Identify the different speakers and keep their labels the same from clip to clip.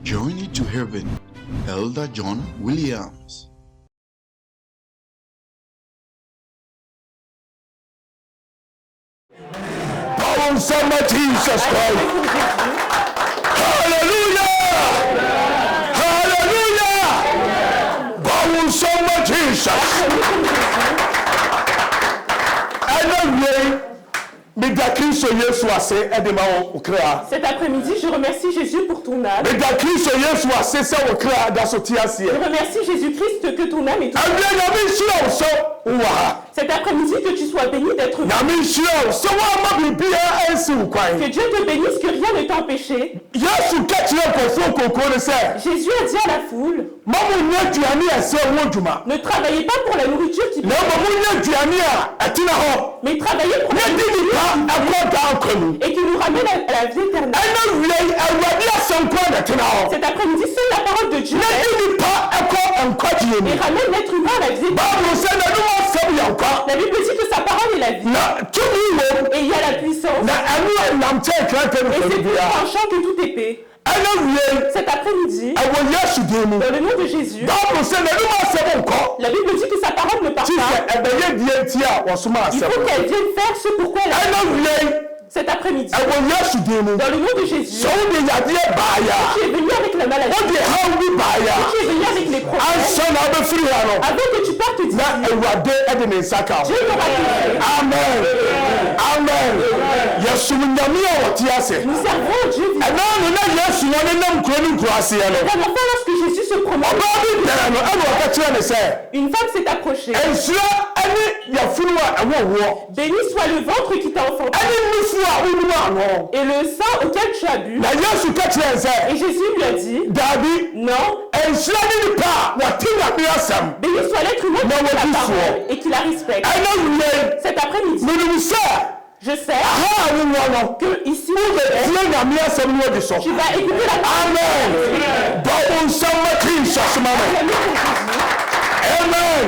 Speaker 1: Journey to Heaven, Elder John Williams.
Speaker 2: Power of Jesus Christ. Hallelujah! Hallelujah! Power of Jesus.
Speaker 3: Cet après-midi, je remercie Jésus pour ton âme. Je remercie Jésus-Christ que ton âme est tout. Cet après-midi, que tu sois béni d'être venu. Que Dieu te bénisse, que rien ne t'a empêché. Jésus a dit à la foule, ne travaillez pas pour la nourriture qui périt, mais travaillez pour la nourriture et qui nous ramène à la vie éternelle. Cet après-midi, seule la parole de Dieu et ramène l'être humain à la vie éternelle. La Bible dit que sa parole est la vie. Et il y a la puissance. Et c'est pour un champ que tout est paix. Cet après-midi, dans le nom de Jésus, la Bible dit que sa parole ne part pas. Il faut qu'elle vienne faire ce pourquoi elle a fait. Cet après-midi, dans le nom de Jésus, tu es venu avec la maladie, tu es venu avec les problèmes, avant que tu partes d'ici, Dieu t'aura touché. Amen. Amen. Nous servons Dieu vivant. La dernière fois, lorsque Jésus se promenait, une femme s'est approchée. Béni soit le ventre qui t'a enfanté et le sang auquel tu as bu. Et Jésus lui a dit, non. Béni soit l'être humain qui a la parole et qui la respecte. Cet après-midi, je sais que ici, tu vas écouter la parole.
Speaker 2: Amen.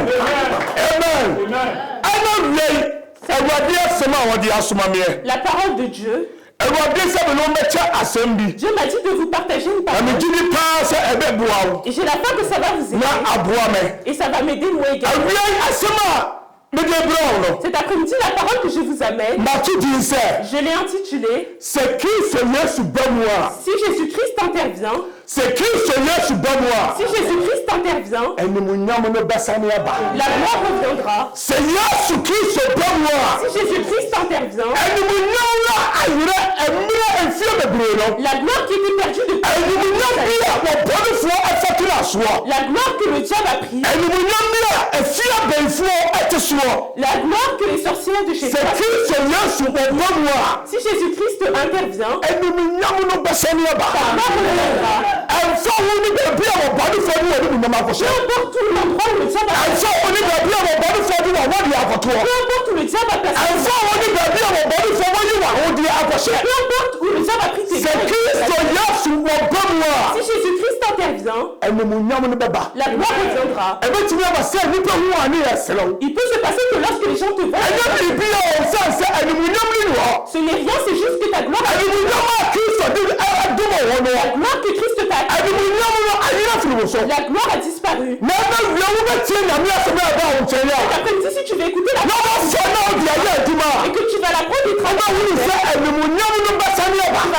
Speaker 3: La parole de Dieu. Dieu m'a dit de vous partager une parole. Et j'ai la foi que ça va vous aider. Et ça va m'aider moi également. Cet après-midi, la parole que je vous amène, je l'ai intitulée « Si Jésus-Christ intervient », si Jésus-Christ intervient, la gloire reviendra. Si Jésus-Christ intervient, la gloire qui était perdue depuis la gloire que le diable a pris, la gloire que les sorciers de chez toi, si Jésus-Christ intervient, la gloire reviendra. Peu importe tout l'endroit où le diable a placé. Peu importe où le diable a placé. Peu importe où le diable a pris tes clés. Si Jésus-Christ intervient, la gloire reviendra. Il peut se passer que lorsque les gens te voient, ce n'est rien, c'est juste que ta gloire la gloire que Christ t'a accordée. La gloire a disparu. Cet après-midi, si tu veux écouter la parole et que tu vas la prendre et travailler, tu vas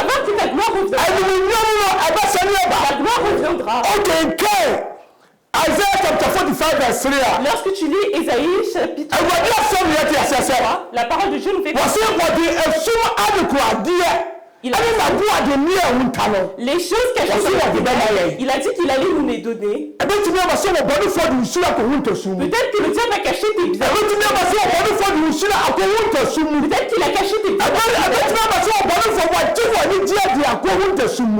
Speaker 3: voir que ta gloire reviendra. La gloire reviendra. Isaiah chapter 45 verse 3. Lorsque tu lis Ésaïe chapitre 3, la parole de Dieu nous fait il a les choses cachées. Il a dit qu'il allait nous les donner. Peut-être que le diable a caché tes biens. Peut-être qu'il a caché tes biens.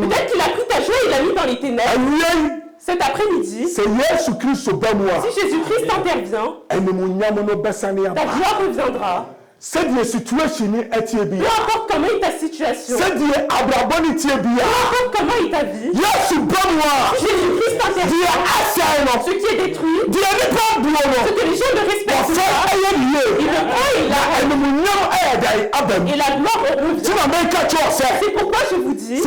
Speaker 3: Peut-être qu'il a pris ta joie et l'a mis dans les ténèbres. Cet après-midi, si Jésus-Christ intervient, ta gloire reviendra. Peu importe comment est ta situation, peu importe comment est ta vie, Jésus-Christ intervient. Ce qui est détruit, ce que les gens ne respectent pas, il le prend et il la gloire revient. C'est pourquoi je vous dis,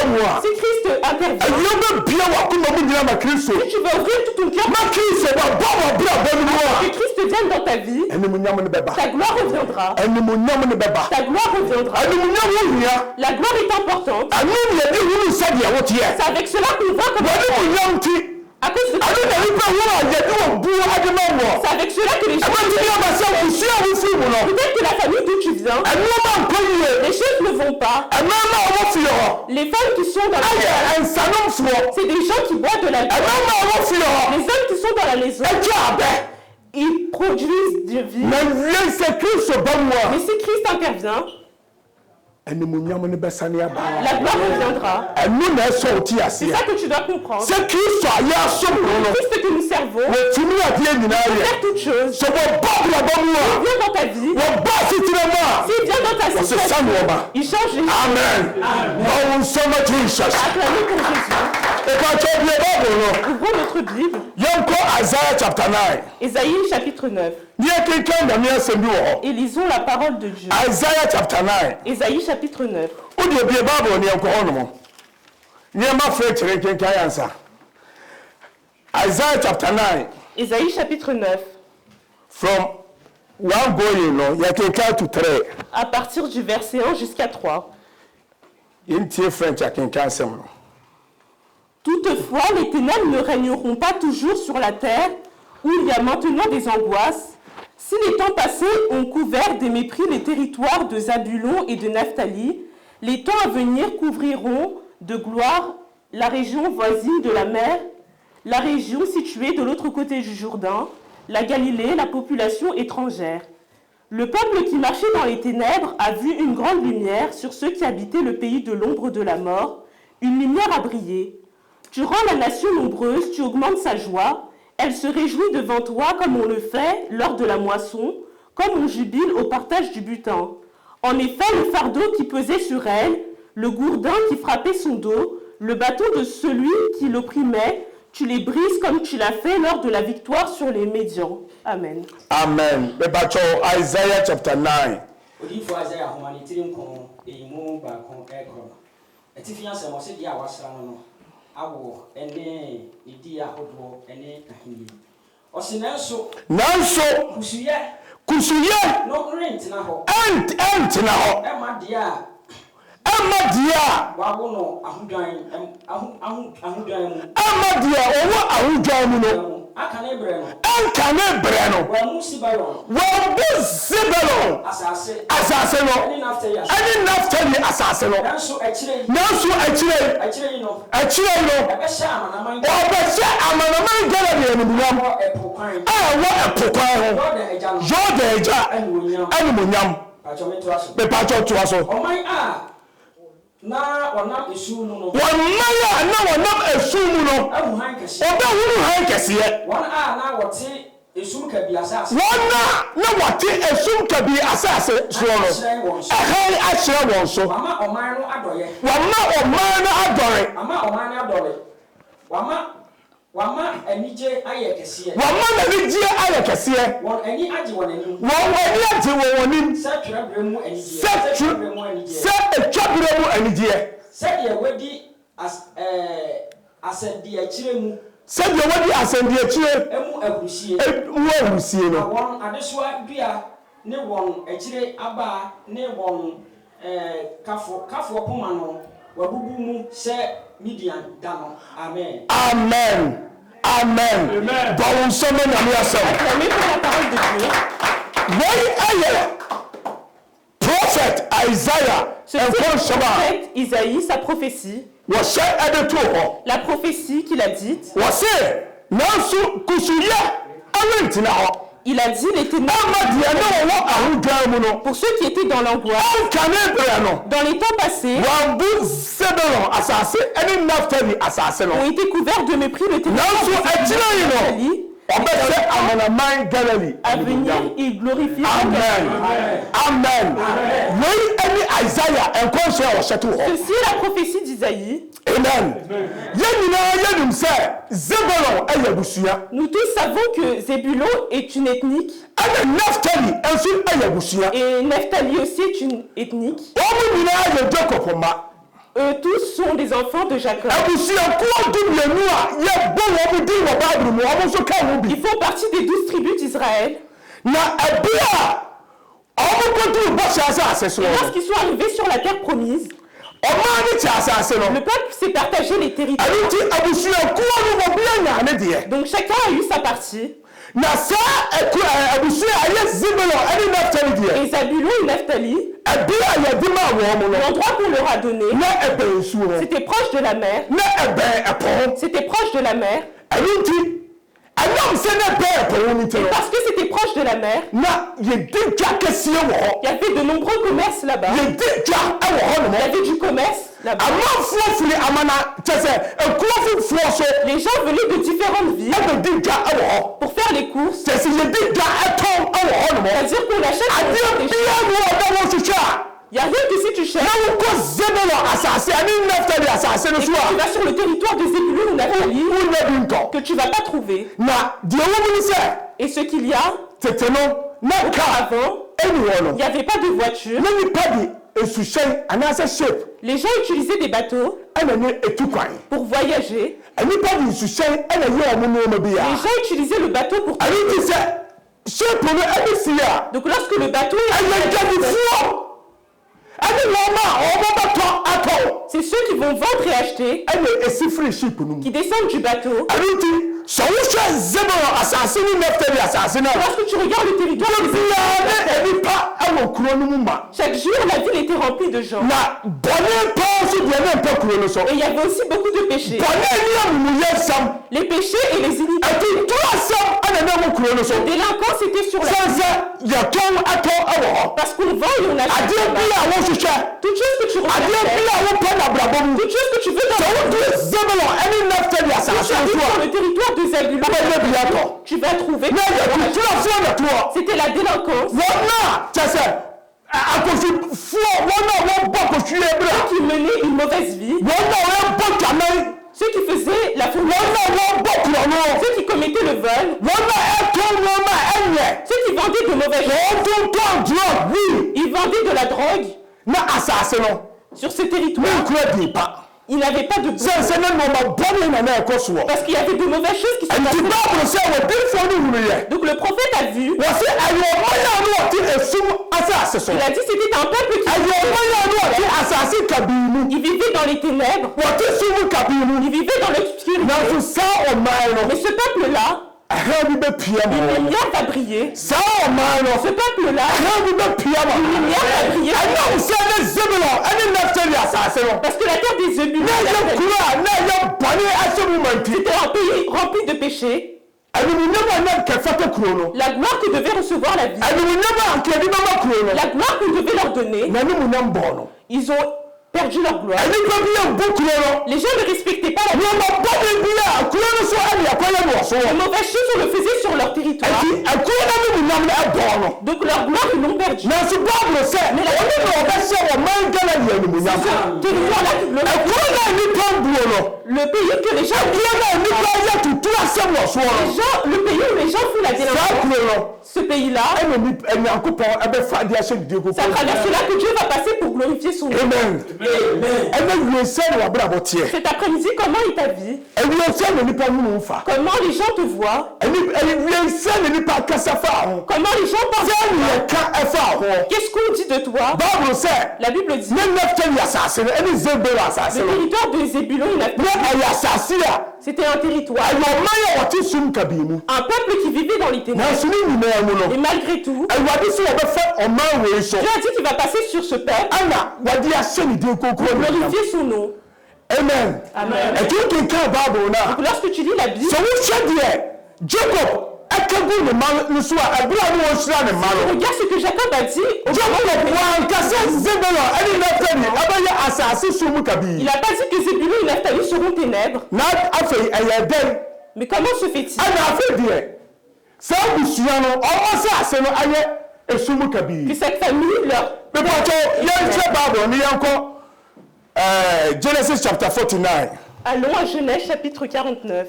Speaker 2: moi.
Speaker 3: Si Christ intervient,
Speaker 2: Et il veut bien voir comment vous direz ma Christ.
Speaker 3: si tu veux ouvrir tout ton cœur,
Speaker 2: Ma Christ va bon bien bon moi.
Speaker 3: que Christ vienne dans ta vie,
Speaker 2: Et nous n'y avons pas.
Speaker 3: ta gloire reviendra.
Speaker 2: Et nous n'y avons pas.
Speaker 3: Ta gloire reviendra.
Speaker 2: Et nous n'y avons rien.
Speaker 3: La gloire est importante.
Speaker 2: Et nous n'y avons pas dit à votre hier.
Speaker 3: C'est avec cela qu'on voit comment...
Speaker 2: Nous n'y avons pas.
Speaker 3: À cause de...
Speaker 2: Et nous n'avons pas voir.
Speaker 3: C'est avec cela que les
Speaker 2: Et
Speaker 3: choses...
Speaker 2: nous n'y avons pas. Vous suivez vous suivez non.
Speaker 3: Peut-être que la famille d'où tu viens,
Speaker 2: Et nous n'avons pas.
Speaker 3: les choses ne vont pas.
Speaker 2: Et nous
Speaker 3: Les femmes qui sont dans la maison, c'est des gens qui boivent de l'alcool. Les hommes qui sont dans la maison, ils produisent de vie.
Speaker 2: Mais c'est Christ bon moi.
Speaker 3: Mais si Christ intervient,
Speaker 2: Et nous n'y avons pas.
Speaker 3: la gloire reviendra.
Speaker 2: Et nous ne sommes pas.
Speaker 3: C'est ça que tu dois comprendre.
Speaker 2: C'est Christ ailleurs sur nous.
Speaker 3: Christ que nous servons,
Speaker 2: Mais tu nous as dit
Speaker 3: faire toutes choses.
Speaker 2: c'est mon bon la bonne moi.
Speaker 3: Il vient dans ta vie.
Speaker 2: Mon bon si tu le vois.
Speaker 3: S'il vient dans ta
Speaker 2: C'est ça
Speaker 3: situation,
Speaker 2: nous va.
Speaker 3: il change les choses.
Speaker 2: Amen. Oh, so much Jesus.
Speaker 3: Acclamez pour Jésus.
Speaker 2: Et quand tu es bien bon,
Speaker 3: Ouvrons notre Bible.
Speaker 2: il y a encore Isaiah chapter 9.
Speaker 3: Ésaïe chapitre 9.
Speaker 2: Il y a quelqu'un dans le Seigneur.
Speaker 3: Et lisons la parole de Dieu.
Speaker 2: Isaiah chapter 9.
Speaker 3: Ésaïe chapitre 9.
Speaker 2: Où Dieu bien bon, il y a encore un mot. Il y a ma frère qui est quelqu'un ça. Isaiah chapter 9.
Speaker 3: Ésaïe chapitre 9.
Speaker 2: From one going, il y a quelqu'un tout très.
Speaker 3: À partir du verset 1 jusqu'à 3.
Speaker 2: Il y a une petite French qui a quelqu'un ça.
Speaker 3: Toutefois, les ténèbres ne régneront pas toujours sur la terre, où il y a maintenant des angoisses. Si les temps passés ont couvert des mépris les territoires de Zabulon et de Naphtali, les temps à venir couvriront de gloire la région voisine de la mer, la région située de l'autre côté du Jourdain, la Galilée, la population étrangère. Le peuple qui marchait dans les ténèbres a vu une grande lumière sur ceux qui habitaient le pays de l'ombre de la mort. Une lumière a brillé. Tu rends la nation nombreuse, tu augmentes sa joie. Elle se réjouit devant toi comme on le fait lors de la moisson, comme on jubile au partage du butin. En effet, le fardeau qui pesait sur elle, le gourdin qui frappait son dos, le bâton de celui qui l'opprimait, tu les brises comme tu l'as fait lors de la victoire sur les Médians. Amen.
Speaker 2: Amen. Mais bacho Isaiah chapter 9.
Speaker 4: Odifo Isaiah humanitarian kon eyimu ba kon ekro. Etifian se mo se dia wasra no awo ene idi ahodo ene kahini. Osinenso
Speaker 2: Nanso kusuye
Speaker 4: no rent na ho.
Speaker 2: ent na ho. Amadia
Speaker 4: Wawo no ahudwan ahudwan mu.
Speaker 2: Amadia owo ahudwan mu no.
Speaker 4: Aka na ebre no.
Speaker 2: Anka na ebre no.
Speaker 4: Wa mu sibayon.
Speaker 2: Wa bu sibelo. Asase no. Ani naftali asase no.
Speaker 4: Nanso echire
Speaker 2: no.
Speaker 4: Ebesha amanaman.
Speaker 2: Obesha amanaman gala ni enunyam.
Speaker 4: Epokwan.
Speaker 2: Wa epokwan ho. Yoda eja. Ani munyam.
Speaker 4: Pachometo aso.
Speaker 2: Be pacho to aso.
Speaker 4: Oman na onam esu mu no.
Speaker 2: Wamaya na wonam esu mu no.
Speaker 4: Ahuhan kese.
Speaker 2: Oba huru han kese.
Speaker 4: Won na wote esum ka bi asase.
Speaker 2: Wona na wote esum ka bi asase so no. Ahan ahyira won so.
Speaker 4: Wama oman no adoye.
Speaker 2: Wama oman no adore.
Speaker 4: Ama oman no adore. Wama anije aye kese.
Speaker 2: Wama na nije aye kese.
Speaker 4: Won ani age won ani.
Speaker 2: Won ani age won ani.
Speaker 4: Se twere mu anije.
Speaker 2: Se etwabere mu anije.
Speaker 4: Se de wedi asedi akire mu.
Speaker 2: Se de wedi asedi akire.
Speaker 4: Emu abusie.
Speaker 2: Emu abusie no.
Speaker 4: Won adesua dua ne won akire aba ne won kafo poma no wabubu mu se Midian dano. Amen.
Speaker 2: Amen. Amen. Bon sommet na mi asem.
Speaker 3: Acclamez pour la parole de Dieu.
Speaker 2: When prophet Isaiah
Speaker 3: Ce prophète Isaïe, sa prophétie, la prophétie qu'il a dite, il a dit les ténèbres pour ceux qui étaient dans l'angoisse, dans les temps passés, ont été couverts de mépris le ténèbre. À venir, il glorifie.
Speaker 2: Amen.
Speaker 3: Ceci est la prophétie d'Isaïe.
Speaker 2: Amen.
Speaker 3: Nous tous savons que Zébulon est une ethnique. Et Naphtali aussi est une ethnique. Eux tous sont des enfants de Jacob. Ils font partie des 12 tribus d'Israël. Et lorsqu'ils sont arrivés sur la terre promise, le peuple s'est partagé les territoires. Donc chacun a eu sa partie. Et Zabulon et Naphtali, l'endroit qu'on leur a donné, c'était proche de la mer. C'était proche de la mer. Et parce que c'était proche de la mer, il y avait de nombreux commerces là-bas. Il y avait du commerce là-bas. Les gens venaient de différentes villes pour faire les courses. C'est-à-dire qu'on achète des choses. Il n'y a rien que si tu cherches. Et tu vas sur le territoire de Zébulon ou Naphtali que tu ne vas pas trouver. Et ce qu'il y a, auparavant, il n'y avait pas de voiture. Les gens utilisaient des bateaux pour voyager. Les gens utilisaient le bateau pour donc lorsque le bateau c'est ceux qui vont vendre et acheter qui descendent du bateau. Lorsque tu regardes le territoire, chaque jour la ville était remplie de gens. Et il y avait aussi beaucoup de péchés. Les péchés et les iniquités. Les délinquants c'était sur la ville. Parce qu'on vend et on achète. Toute chose que tu recherches, toute chose que tu veux dans le territoire de Zabulon, tu vas trouver. C'était la délinquance. Ceux qui menaient une mauvaise vie. Ceux qui faisaient la fourniture. Ceux qui commettaient le vol. Ceux qui vendaient de mauvaises choses. Ils vendaient de la drogue. Sur ce territoire. Il n'avait pas de bon. Parce qu'il y avait de mauvaises choses qui se passaient. Donc le prophète a vu. Il a dit c'était un peuple qui vivait dans les ténèbres. Il vivait dans l'obscurité. Mais ce peuple-là, une lumière va briller. Ce peuple-là, une lumière va briller. Parce que la terre des Zébulon, c'était un pays rempli de péchés. La gloire que devait recevoir la vie, la gloire qu'on devait leur donner, ils ont perdu leur gloire. Les gens ne respectaient pas la gloire. Les mauvaises choses, on le faisait sur leur territoire. Donc leur gloire, ils l'ont perdu. Mais la le pays que les gens le pays où les gens font la délinquance. Ce pays-là, c'est à travers cela que Dieu va passer pour glorifier son nom.
Speaker 2: Amen.
Speaker 3: Cet après-midi, comment est ta vie? Comment les gens te voient? Comment les gens pensent? Qu'est-ce qu'on dit de toi? La Bible dit le territoire de Zébulon et Naphtali, c'était un territoire, un peuple qui vivait dans les ténèbres. Et malgré tout, Dieu a dit qu'il va passer sur ce peuple pour glorifier son nom.
Speaker 2: Amen.
Speaker 3: Amen. Donc lorsque tu lis la Bible, regarde ce que Jacob a dit. Il n'a pas dit que Zébulon et Naphtali seront ténèbres. Mais comment se fait-il que cette famille leur...
Speaker 2: Genesis chapter 49.
Speaker 3: Allons à Genèse chapitre 49.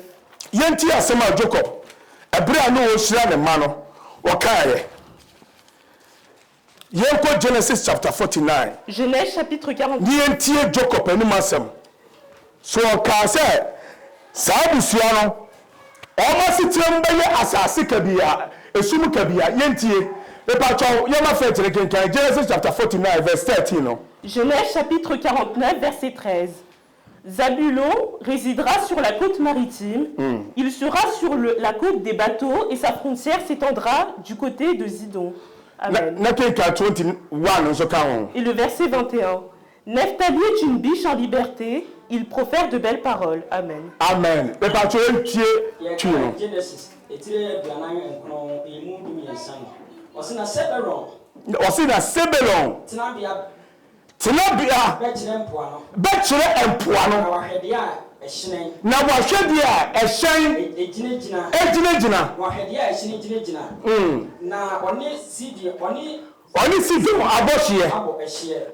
Speaker 2: Yenko Genesis chapter 49.
Speaker 3: Genèse chapitre 49.
Speaker 2: Nientie Jacob animasem. So kase sabusuano. Oma sitem beye asase kabia, esum kabia yentie. Epacho yema fetre kenkan Genesis chapter 49 verse 13 no.
Speaker 3: Genèse chapitre 49 verset 13. Zabulon résidera sur la côte maritime, il sera sur la côte des bateaux et sa frontière s'étendra du côté de Zidon. Amen. Et le verset 21. Nephtali est une biche en liberté, il profère de belles paroles. Amen.
Speaker 2: Amen. Tinabia Betchere Empuano na wahwede a ehyen ejina
Speaker 4: wahwede a ehyen na oni sidi abohye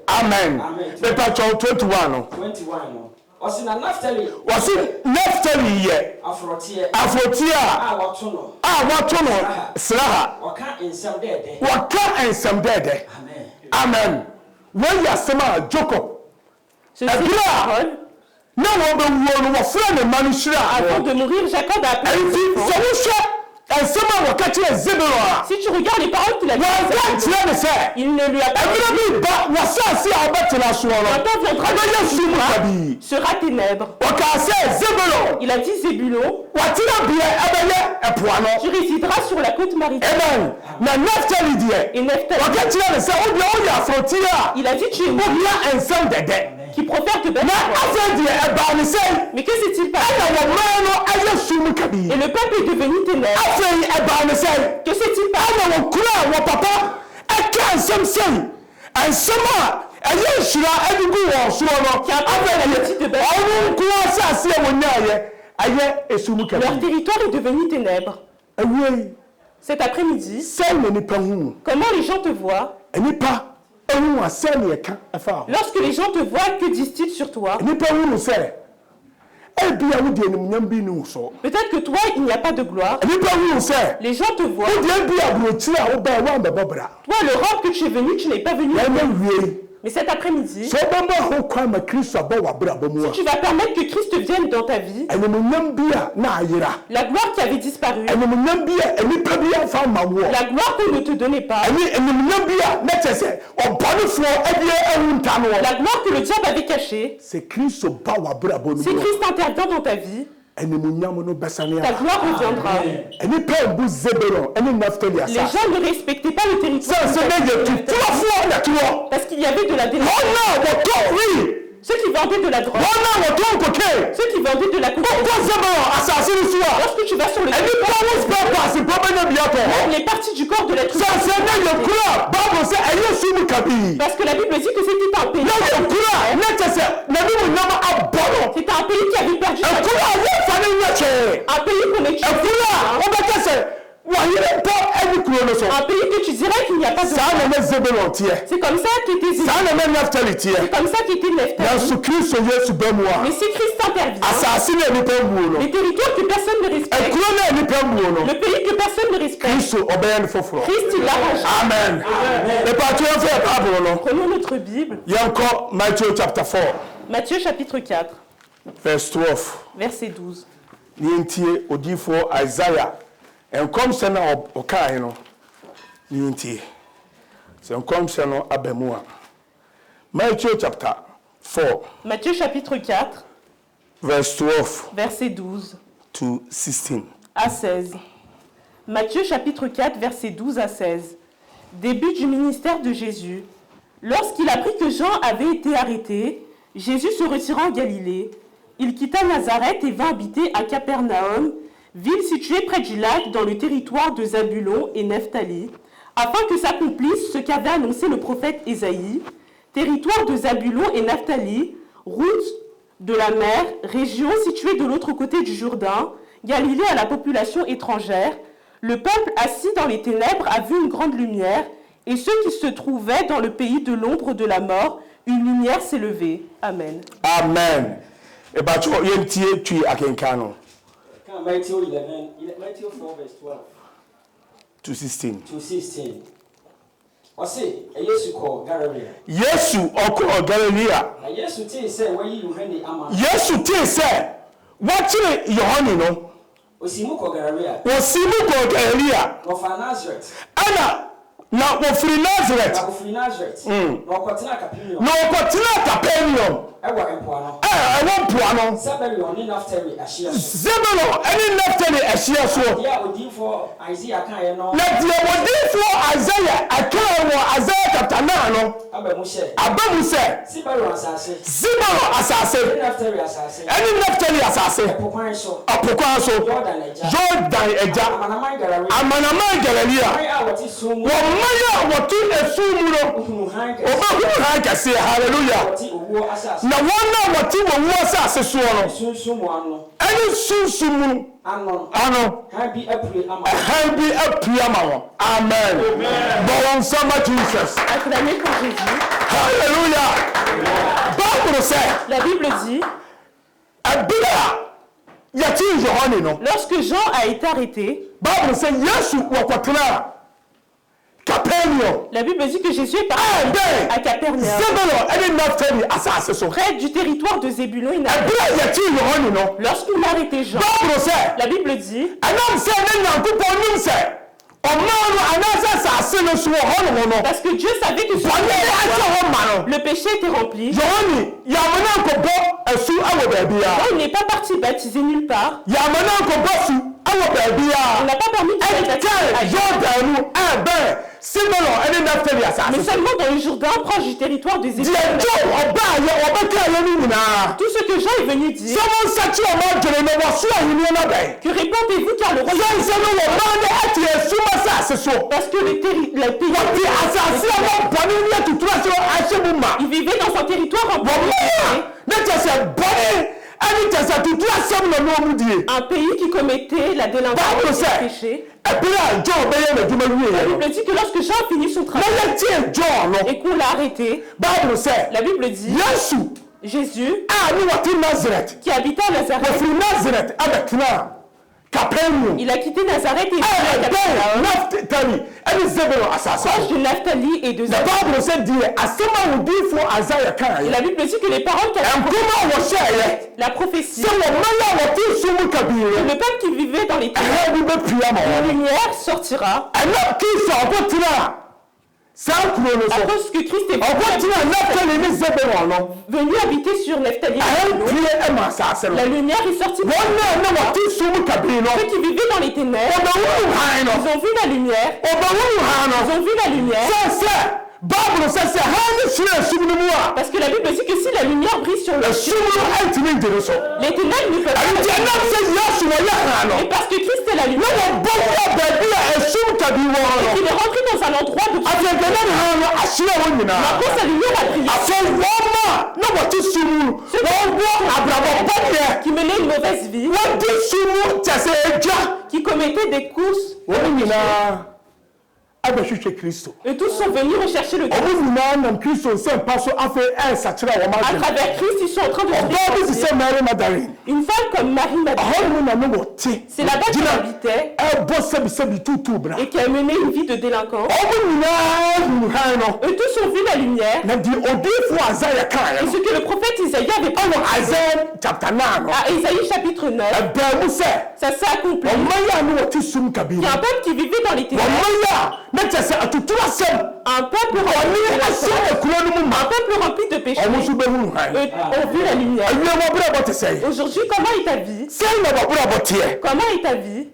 Speaker 2: amen paper 21 no
Speaker 4: 21 no osina Naphtali
Speaker 2: ye afrotie a woto no sraha waka ensem dede amen when you are saying Jacob
Speaker 3: avant de mourir, Jacob a appelé. Si tu regardes les paroles qu'il a dites, il ne lui a pas dit. Maintenant viendra sera ténèbres. Il a dit Zébulon. Tu résideras sur la côte maritime. Et Nephtali. Il a dit tu es mort. Qui profère de belles paroles. Mais que s'est-il passé? Et le peuple est devenu ténèbres. Que s'est-il passé? Leur territoire est devenu ténèbres. Cet après-midi, comment les gens te voient? Lorsque les gens te voient, que disent-ils sur toi? Peut-être que toi, il n'y a pas de gloire. Les gens te voient. Toi, l'Europe que tu es venu, tu n'es pas venu. Mais cet après-midi, si tu vas permettre que Christ vienne dans ta vie, la gloire qui avait disparu, la gloire qu'on ne te donnait pas, la gloire que le diable avait cachée, si Christ intervient dans ta vie, ta gloire reviendra. Les gens ne respectaient pas le territoire parce qu'il y avait de la délinquance. Ceux qui vendaient de la drogue, ceux qui vendaient de la cocaïne. Lorsque tu vas sur le territoire, les parties du corps de l'être humain, parce que la Bible dit que c'était un pays. C'était un pays qui avait perdu sa gloire. Un pays qu'on est tué. Un pays que tu dirais qu'il n'y a pas de gloire. C'est comme ça qu'était Zébulon. C'est comme ça qu'était Nephtali. Mais si Christ intervient, les territoires que personne ne respecte, le pays que personne ne respecte, Christ il l'arrange.
Speaker 2: Amen.
Speaker 3: Prenons notre Bible. Matthieu chapitre 4. Verset 12.
Speaker 2: And come send our Okaino Ninti. So come send our Abemua. Matthew chapter 4.
Speaker 3: Matthieu chapitre 4.
Speaker 2: Verse 12.
Speaker 3: Verset 12.
Speaker 2: To 16.
Speaker 3: À 16. Matthieu chapitre 4, verset 12 à 16. Début du ministère de Jésus. Lorsqu'il apprit que Jean avait été arrêté, Jésus se retira en Galilée. Il quitta Nazareth et vint habiter à Capernaum, ville située près du lac dans le territoire de Zabulon et Nephtali, afin que s'accomplisse ce qu'avait annoncé le prophète Ésaïe, territoire de Zabulon et Nephtali, route de la mer, région située de l'autre côté du Jourdain, Galilée à la population étrangère. Le peuple assis dans les ténèbres a vu une grande lumière, et ceux qui se trouvaient dans le pays de l'ombre de la mort, une lumière s'est levée. Amen.
Speaker 2: Amen. Et bah tu akenkano.
Speaker 4: Matthew 4 verse 12
Speaker 2: to 16.
Speaker 4: to 16. ɔse Yesu kɔ Galilea.
Speaker 2: Yesu ɔkɔ Galilea.
Speaker 4: Na Yesu tee sɛ wɔayi Yohane ama.
Speaker 2: Yesu tee sɛ wɔkyere Yohane no.
Speaker 4: Osimu kɔ Galilea.
Speaker 2: Osimu kɔ Galilea.
Speaker 4: Wɔfa Nazareth.
Speaker 2: Ɛna na wɔfiri Nazareth.
Speaker 4: Na wɔfiri Nazareth. Na wɔkɔtena Capernaum.
Speaker 2: Na wɔkɔtena Capernaum.
Speaker 4: Ɛwɔ mpoano.
Speaker 2: Ɛwɔ mpoano.
Speaker 4: Zebulon ne Naftali ahyia so.
Speaker 2: Zebulon ne Naftali ahyia so.
Speaker 4: Deɛ odiifo Isaiah kaeɛ no.
Speaker 2: Na deɛ odiifo Isaiah akae wɔ Isaiah chapter 9 no.
Speaker 4: Aba mu
Speaker 2: sɛ.
Speaker 4: Zebulon asase.
Speaker 2: Zebulon asase.
Speaker 4: Ne Naftali asase.
Speaker 2: Ɛne Naftali asase.
Speaker 4: Ɛpokwan so.
Speaker 2: Apokwan so. Jordan agya. Amanaman Galilea. Wɔn a wɔte esu mu no. Wɔbɛhunu han kɛseɛ. Hallelujah. Na wɔn a wɔte wɔn asase soɔ no. Ɛne sunsun mu ano. Han bi apue ama wɔn. Amen. Bɔ wɔn nsɛm Jesus.
Speaker 3: Acclamez pour Jésus.
Speaker 2: Hallelujah. Bible sɛ.
Speaker 3: La Bible dit.
Speaker 2: Ɛbila yɛte Yohane no.
Speaker 3: Lorsque Jean a été arrêté.
Speaker 2: Bible sɛ Yesu wɔkɔtena Capernaum.
Speaker 3: La Bible dit que Jésus est parti à Capernaum. Près du territoire de Zébulon et Naphtali. Lorsqu'il a arrêté Jean, la Bible dit parce que Dieu savait que le péché était rempli. Donc il n'est pas parti baptiser nulle part. On n'a pas permis de baptiser mais seulement dans le Jourdain, proche du territoire des Zébulon. Tout ce que Jean est venu dire. Que répondez-vous car le royaume parce que le pays il vivait dans un territoire en un pays qui commettait la délinquance et le péché. La Bible dit que lorsque Jean a fini son travail et qu'on l'a arrêté, la Bible dit Jésus qui habitait à Nazareth, il a quitté Nazareth et il est proche de Naftali et de Zébulon. Et la Bible dit que les paroles la prophétie le peuple qui vivait dans les ténèbres, la lumière sortira. À cause que Christ est venu habiter sur Naftali, la lumière est sortie. Ceux qui vivaient dans les ténèbres, ils ont vu la lumière. Ils ont vu la lumière. Parce que la Bible dit que si la lumière brille sur le ciel, les ténèbres ne peuvent pas. Et parce que Christ est la lumière, et qu'il est rentré dans un endroit de après sa lumière a brillé. Qui menait une mauvaise vie, qui commettait des courses. Et tous sont venus rechercher le Christ. À travers Christ, ils sont en train de se défendre. Une femme comme Marie-Madeleine, c'est là-bas qu'elle habitait et qui a mené une vie de délinquance. Eux tous ont vu la lumière. Et ce que le prophète Isaïe avait parlé à Isaïe chapitre 9, ça s'est accompli. Il y a un peuple qui vivait dans les ténèbres. Un peuple rempli de péché. On vu la lumière. Aujourd'hui, comment est ta vie? Comment est ta vie?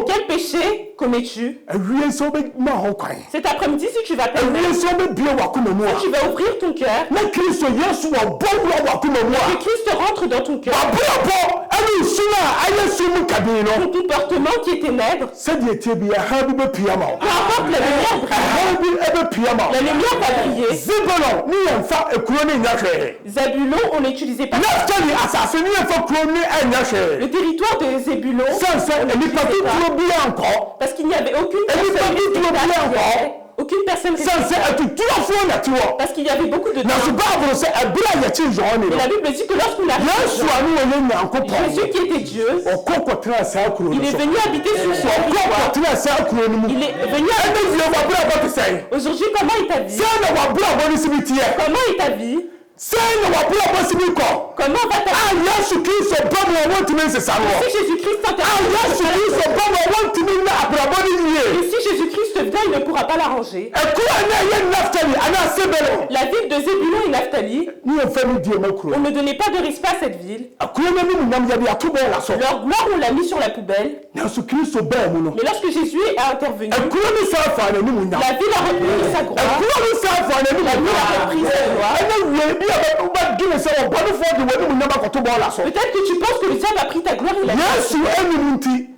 Speaker 3: Quel péché commets-tu? Cet après-midi, si tu vas pécher, tu vas ouvrir ton cœur, que Christ rentre dans ton cœur. Ton comportement qui est ténèbre, peu importe la lumière brille. La lumière va briller. Zabulon, on n'utilisait pas. Le territoire de Zébulon, parce qu'il n'y avait aucune personne Aucune personne
Speaker 2: sɛ
Speaker 3: résiste.
Speaker 2: atutuafoɔ na te hɔ
Speaker 3: Parce qu'il y avait beaucoup de
Speaker 2: na so
Speaker 3: temps.
Speaker 2: bible sɛ ɛberɛ a yɛkye yohane
Speaker 3: Et
Speaker 2: no
Speaker 3: la Bible dit que lorsqu'on a
Speaker 2: yesu a ne wɔyɛ nyankopɔn
Speaker 3: Jésus qui était Dieu,
Speaker 2: ɔkɔ kɔtena saa kuro no
Speaker 3: il est
Speaker 2: so
Speaker 3: venu habiter sur ce
Speaker 2: ɔkɔ
Speaker 3: territoire.
Speaker 2: kɔtena saa kuro no mu
Speaker 3: Il est venu
Speaker 2: ɛne
Speaker 3: habiter.
Speaker 2: wie wabrabɔ te sɛn
Speaker 3: Aujourd'hui, comment est ta vie?
Speaker 2: sɛ na wabrabɔ no si bi teɛ
Speaker 3: Comment est ta vie?
Speaker 2: sɛ na wabrabɔ si bi kɔ
Speaker 3: Comment va ta
Speaker 2: a
Speaker 3: vie?
Speaker 2: yesu kristo bɔ mu a wɔntumi nsesa no
Speaker 3: Si Jésus-Christ
Speaker 2: a yesu kristo bɔ mu a wɔntumi nya abrabɔ no yie
Speaker 3: et si Jésus-Christ vient, il ne pourra pas l'arranger.
Speaker 2: ɛkuro a na ɛyɛ naftali anaa sebelo
Speaker 3: La ville de Zébulon et Naphtali,
Speaker 2: ne yɛmfa no die ma kuro
Speaker 3: on ne donnait pas de respect à cette ville.
Speaker 2: akuro no anim nyam yɛde ato bɔɔ la so
Speaker 3: Leur gloire, on l'a mis sur la poubelle.
Speaker 2: nanso kristo baa mu no
Speaker 3: Mais lorsque Jésus est intervenu,
Speaker 2: ɛkuro no saa faa n'anim nyam
Speaker 3: la ville a repris sa gloire.
Speaker 2: ɛkuro no saa faa n'anim
Speaker 3: La ville a
Speaker 2: nyam
Speaker 3: repris sa gloire.
Speaker 2: ɛna wie bi a wobɛdwene sɛ ɔbɔnefoɔ de w'anim nyam akɔto bɔɔ la so
Speaker 3: Peut-être que tu penses que le diable a pris ta gloire et l'a
Speaker 2: yesu anim nti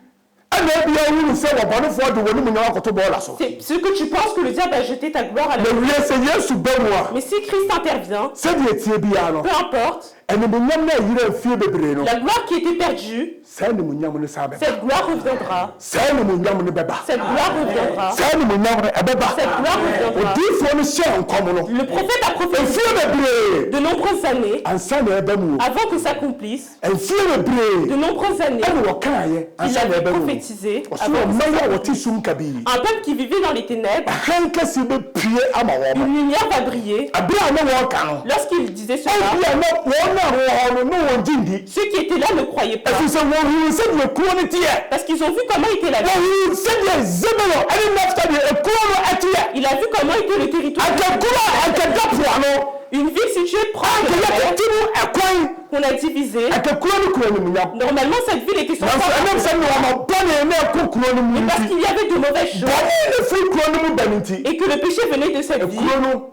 Speaker 2: ɛna ebia wunu sɛ wɔbɔnefoɔ de w'anim nyam akɔto bɔɔ la so
Speaker 3: C'est ce que tu penses que le diable a jeté ta gloire à la
Speaker 2: na wie sɛ yesu ba mu a
Speaker 3: Mais si Christ intervient,
Speaker 2: sɛdeɛ tie biara no
Speaker 3: peu importe,
Speaker 2: animuonyam no a ɛyera afie bebree no
Speaker 3: la gloire qui était perdue,
Speaker 2: saa animuonyam no saa bɛba
Speaker 3: cette gloire reviendra.
Speaker 2: saa animuonyam no bɛba
Speaker 3: Cette gloire reviendra.
Speaker 2: saa animuonyam no ɛbɛba
Speaker 3: Cette gloire reviendra.
Speaker 2: odiifoɔ no hyɛ nkɔm no
Speaker 3: Le prophète a prophétisé
Speaker 2: mfie bebree
Speaker 3: de nombreuses années
Speaker 2: ansa na ɛba mu o
Speaker 3: avant que s'accomplisse.
Speaker 2: mfie bebree
Speaker 3: De nombreuses années,
Speaker 2: ɛne wɔkaayɛ
Speaker 3: il
Speaker 2: ansa na
Speaker 3: avait
Speaker 2: ɛba mu
Speaker 3: prophétisé
Speaker 2: ɔsoro
Speaker 3: avant que
Speaker 2: ɔman a
Speaker 3: s'accomplisse.
Speaker 2: wɔte sum kabii
Speaker 3: Un peuple qui vivait dans les ténèbres,
Speaker 2: hann kɛseɛ bɛpue ama wɔn
Speaker 3: une lumière va briller.
Speaker 2: abere a ne wɔreka no
Speaker 3: Lorsqu'il disait cela,
Speaker 2: ɛbi a na wɔn a wɔwɔ hɔ no ne wɔn gye ndi
Speaker 3: ceux qui étaient là ne croyaient pas.
Speaker 2: ɛfiri sɛ wɔhunu sɛdeɛ kuro no teɛ
Speaker 3: Parce qu'ils ont vu comment était la vie.
Speaker 2: wɔhunu sɛdeɛ zebelo ɛne naftali ekuro no ɛteɛ
Speaker 3: Il a vu comment était le territoire.
Speaker 2: akɛkuro a ɛkɛda poano
Speaker 3: Une ville située proche de la mer
Speaker 2: akɛyɛ mu ɛkwan
Speaker 3: qu'on a divisée.
Speaker 2: akɛkuro no kuro no mu nyam
Speaker 3: Normalement, cette ville était
Speaker 2: nanso ɛnam
Speaker 3: censée
Speaker 2: sɛ ne wɔn bɔne ne ɛkɔ kuro no mu
Speaker 3: mais parce
Speaker 2: nti
Speaker 3: qu'il y avait de mauvaises choses
Speaker 2: bɔne ne firi kuro no mu ba no nti
Speaker 3: et que le péché venait de cette ville,
Speaker 2: kuro no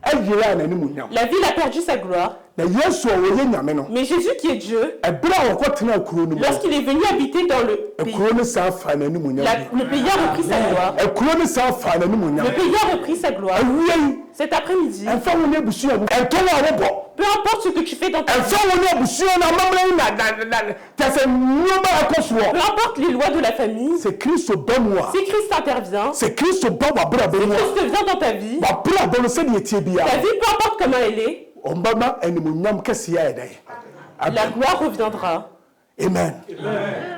Speaker 2: ɛyera a n'anim nyam
Speaker 3: la ville a perdu sa gloire.
Speaker 2: na yesu a wɔyɛ nyame no
Speaker 3: Mais Jésus qui est Dieu,
Speaker 2: ɛberɛ a wɔkɔtena kuro no mu
Speaker 3: lorsqu'il est venu habiter dans le pays,
Speaker 2: kuro no saa fa n'anim nyam
Speaker 3: le pays a repris sa gloire.
Speaker 2: kuro no saa fa n'anim nyam
Speaker 3: Le pays a repris sa gloire.
Speaker 2: awia yi
Speaker 3: Cet après-midi,
Speaker 2: ɛmfa wo ne abusua mu ɛntɔn a wobɔ
Speaker 3: peu importe ce que tu fais dans ta vie,
Speaker 2: ɛmfa wo ne abusua no amammerɛ yi na kyɛ sɛ nneɔma ɛkɔ
Speaker 3: peu
Speaker 2: soɔ
Speaker 3: importe les lois de la famille,
Speaker 2: sɛ kristo ba mu a
Speaker 3: si Christ intervient,
Speaker 2: sɛ kristo ba wabrabɔ mu a
Speaker 3: Christ vient dans ta vie,
Speaker 2: wabrabɔ no sɛdeɛ tie
Speaker 3: ta
Speaker 2: biara
Speaker 3: vie, peu importe comment elle est,
Speaker 2: ɔmbɛma animuonyam kɛseɛ ayɛ dɛn
Speaker 3: la gloire reviendra.
Speaker 2: amen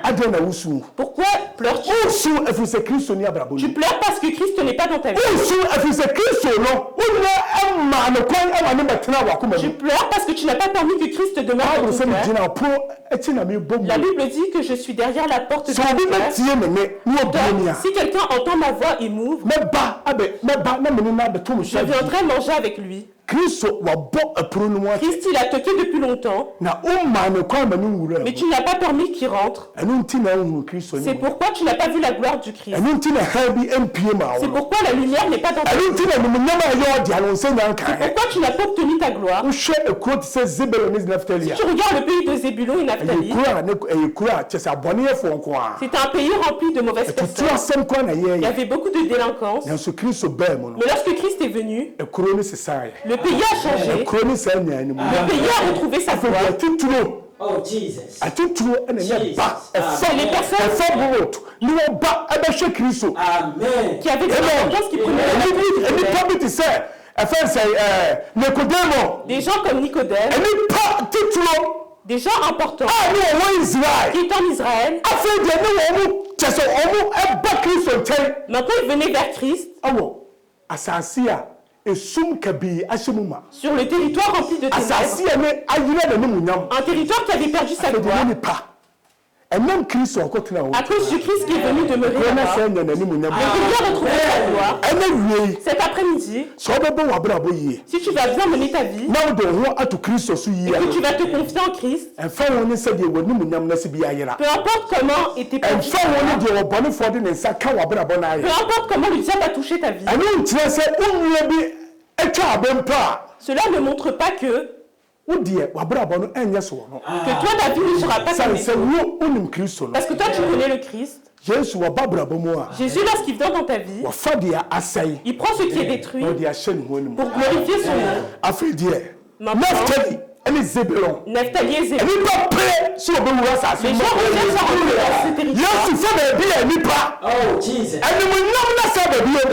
Speaker 2: adɛn na wosu
Speaker 3: Pourquoi pleures-tu?
Speaker 2: wosu ɛfiri sɛ kristo ni abrabɔ
Speaker 3: Tu
Speaker 2: mu
Speaker 3: pleures parce que Christ n'est pas dans ta vie.
Speaker 2: wosu ɛfiri sɛ kristo no wonyɛ ɛma ne kwan ɛma ne bɛtena wakoma
Speaker 3: Tu
Speaker 2: mu
Speaker 3: pleures parce que tu n'as pas permis que Christ demeure
Speaker 2: bible
Speaker 3: dans
Speaker 2: sɛ
Speaker 3: ton cœur.
Speaker 2: megyina ɔporo akyi na mebɔ mu
Speaker 3: La Bible dit que je suis derrière la porte de
Speaker 2: sɛ
Speaker 3: ton
Speaker 2: obi
Speaker 3: cœur.
Speaker 2: bɛtie me ne ne ɔbie mi a
Speaker 3: Donc, si quelqu'un entend ma voix et m'ouvre,
Speaker 2: mɛba na mene na bɛto mo
Speaker 3: je
Speaker 2: hyɛ
Speaker 3: viendrai manger avec lui.
Speaker 2: kristo wabɔ ɛporo no mu ate
Speaker 3: Christ, il a toqué depuis longtemps,
Speaker 2: na wommaa ne kwan ma ne nwura
Speaker 3: mais
Speaker 2: mu
Speaker 3: tu n'as pas permis qu'il rentre.
Speaker 2: ɛno nti na wohunu kristo
Speaker 3: C'est
Speaker 2: ne mu
Speaker 3: pourquoi tu n'as pas vu la gloire du Christ.
Speaker 2: ɛno nti na ha bi mpie ma wo
Speaker 3: C'est
Speaker 2: no
Speaker 3: pourquoi la lumière n'est pas dans ta
Speaker 2: ɛno
Speaker 3: vie.
Speaker 2: nti na nimonyam a ɛyɛ ɔde ano nsɛ nya nkaeɛ
Speaker 3: Pourquoi tu n'as pas obtenu ta gloire.
Speaker 2: wohwɛ ekuro te sɛ zebelo ne naftali a
Speaker 3: Tu regardes le pays de Zébulon et
Speaker 2: ɛyɛ
Speaker 3: Naphtali.
Speaker 2: kuro a ɛyɛ kuro a kyɛ sɛ abɔneyɛfoɔ nko a
Speaker 3: C'est un pays rempli de mauvaises
Speaker 2: ɛtutu
Speaker 3: personnes.
Speaker 2: asɛm koa na
Speaker 3: Il y
Speaker 2: yɛyɛ
Speaker 3: avait beaucoup de délinquance.
Speaker 2: nanso kristo baa mu no
Speaker 3: Mais lorsque Christ est venu,
Speaker 2: ekuro no sesaeɛ
Speaker 3: le pays a changé.
Speaker 2: ekuro no saa nya anim
Speaker 3: Le pays a retrouvé sa
Speaker 2: afei
Speaker 3: gloire.
Speaker 2: atituro
Speaker 4: Oh, Jesus.
Speaker 2: atituro ɛna ɛnyɛ ba
Speaker 3: C'est les personnes
Speaker 2: ɛfa borot ne wɔba ɛbɛhwɛ kristo
Speaker 4: Amen.
Speaker 3: qui avaient des délinquances qui prenaient la
Speaker 2: nipa bi te sɛ ɛfɛn sɛ nikodemo
Speaker 3: Des gens comme Nicodème,
Speaker 2: nipa tituro
Speaker 3: des gens importants
Speaker 2: a ne wɔwɔ israel
Speaker 3: qui étaient en Israël.
Speaker 2: afei deɛ ne wɔn mu kyɛ sɛ wɔn ɛba kristo nkyɛn
Speaker 3: Maintenant, ils venaient vers Christ
Speaker 2: ɛwɔ asase a esum kabii ahyɛ mu ma
Speaker 3: sur le territoire rempli de
Speaker 2: asase
Speaker 3: ténèbres.
Speaker 2: a ne ayerɛ na ne mu nyam
Speaker 3: Un territoire qui avait perdu sa
Speaker 2: ɛde ne
Speaker 3: gloire
Speaker 2: nipa ɛnam kristo ɔkɔtena
Speaker 3: à
Speaker 2: hɔ
Speaker 3: cause du Christ qui est venu demeurer
Speaker 2: wɔn
Speaker 3: là-bas.
Speaker 2: asɛ nya n'anim nyam
Speaker 3: Le pays a retrouvé sa gloire.
Speaker 2: ɛna wie
Speaker 3: Cet après-midi,
Speaker 2: sɛ ɔbɛbɔ wɔ abrabɔ yie
Speaker 3: si tu vas bien mener ta vie,
Speaker 2: na wode wo ho ato kristo so yie
Speaker 3: et
Speaker 2: a
Speaker 3: que tu vas te confier en Christ,
Speaker 2: ɛmfa wo ne sɛdeɛ w'anim nyam no si bi ayera
Speaker 3: peu importe comment était perdu,
Speaker 2: ɛmfa wo ne deɛ wɔbɔnefoɔ de ne nsa ka w'abrabɔ no
Speaker 3: peu
Speaker 2: ayɛ
Speaker 3: importe comment le diable a touché ta vie,
Speaker 2: ɛno nkyerɛ sɛ wonnua bi atwa abɛmpa a
Speaker 3: cela ne montre pas que
Speaker 2: wo deɛ w'abrabɔ no ɛnyɛ so wɔ no
Speaker 3: toi ta vie ne sera pas
Speaker 2: sane
Speaker 3: comme
Speaker 2: sɛ
Speaker 3: les autres.
Speaker 2: wo wonim kristo no
Speaker 3: Parce que toi tu connais le Christ.
Speaker 2: yesu wɔba abrabɔ mu a
Speaker 3: Jésus, lorsqu'il vient dans ta vie,
Speaker 2: wɔfa deɛ asɛe
Speaker 3: il prend ce qui est détruit
Speaker 2: na ɔde ahyɛ ne ho anim
Speaker 3: pour glorifier son nom.
Speaker 2: afei deɛ
Speaker 3: Maintenant,
Speaker 2: naftali ɛne Zebulon
Speaker 3: Nephtali et Zébulon.
Speaker 2: nipa pere so obewura asase
Speaker 3: Les gens recherchent à rentrer dans ce territoire.
Speaker 2: Yesu fa baabi a nipa
Speaker 4: Oh, Jesus.
Speaker 2: animunyam na sa baabi o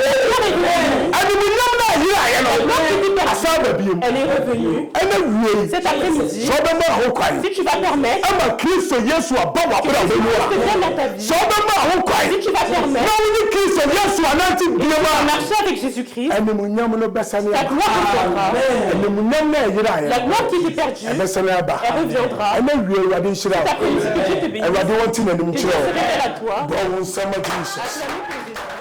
Speaker 2: animunyam na ayira ayɛ no asa baabi o
Speaker 3: Elle est revenue.
Speaker 2: ɛna wie
Speaker 3: Cet après-midi,
Speaker 2: so bɛma ho kwan
Speaker 3: si tu vas permettre,
Speaker 2: ama Kristo Yesu aba wabra
Speaker 3: que
Speaker 2: bɛwura
Speaker 3: vienne dans ta vie,
Speaker 2: so bɛma ho kwan
Speaker 3: si tu vas
Speaker 2: na
Speaker 3: permettre,
Speaker 2: woni Kristo Yesu ananti biema
Speaker 3: marcher avec Jésus-Christ,
Speaker 2: animunyam no bɛsane
Speaker 3: la gloire reviendra.
Speaker 2: animunyam na ayira ayɛ
Speaker 3: La gloire qui était perdue,
Speaker 2: bɛsane aba
Speaker 3: elle reviendra.
Speaker 2: ɛna wie Awurade nhyira
Speaker 3: Cet après-midi, que Dieu te bénisse.
Speaker 2: Awurade wɔnti n'anim
Speaker 3: Que Dieu
Speaker 2: kyerɛ
Speaker 3: se révèle à toi.
Speaker 2: bɔ wo nsɛm Jesus.
Speaker 3: Acclamez pour Jésus.